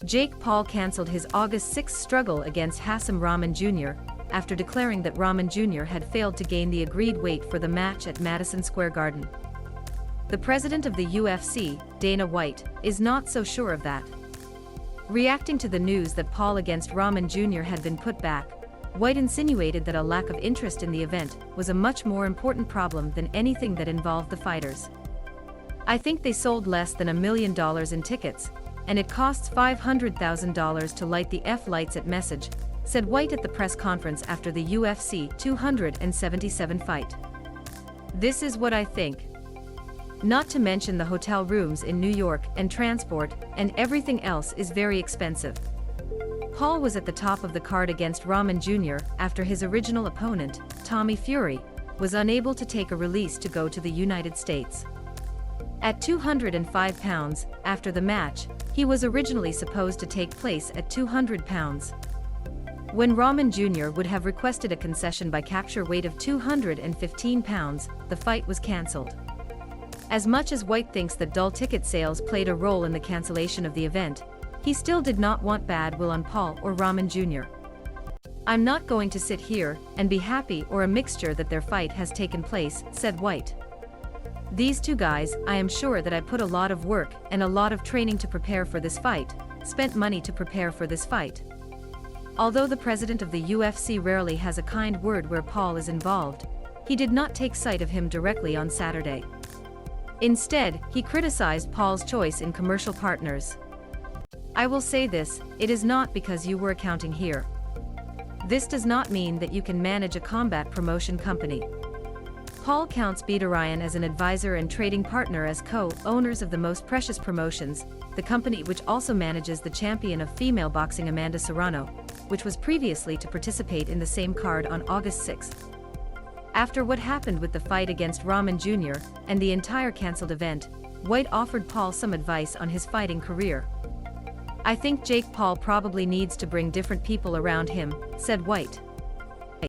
Jake Paul cancelled his August 6 struggle against Hasim Rahman Jr. after declaring that Rahman Jr. had failed to gain the agreed weight for the match at Madison Square Garden. The president of the UFC, Dana White, is not so sure of that. Reacting to the news that Paul against Rahman Jr. had been put back, White insinuated that a lack of interest in the event was a much more important problem than anything that involved the fighters. "I think they sold less than $1 million in tickets, and it costs $500,000 to light the F-lights at message," said White at the press conference after the UFC 277 fight. "This is what I think. Not to mention the hotel rooms in New York and transport, and everything else is very expensive." Paul was at the top of the card against Rahman Jr. after his original opponent, Tommy Fury, was unable to take a release to go to the United States. At 205 pounds, after the match, he was originally supposed to take place at 200 pounds. When Rahman Jr. would have requested a concession by capture weight of 215 pounds, the fight was cancelled. As much as White thinks that dull ticket sales played a role in the cancellation of the event, he still did not want bad will on Paul or Rahman Jr. "I'm not going to sit here and be happy or a mixture that their fight has taken place," said White. "These two guys, I am sure that I put a lot of work and a lot of training to prepare for this fight, spent money to prepare for this fight." Although the president of the UFC rarely has a kind word where Paul is involved, he did not take sight of him directly on Saturday. Instead, he criticized Paul's choice in commercial partners. "I will say this, it is not because you were accounting here. This does not mean that you can manage a combat promotion company." Paul counts Beterbiev as an advisor and trading partner as co-owners of the Most Precious Promotions, the company which also manages the champion of female boxing Amanda Serrano, which was previously to participate in the same card on August 6. After what happened with the fight against Rahman Jr. and the entire cancelled event, White offered Paul some advice on his fighting career. "I think Jake Paul probably needs to bring different people around him," said White.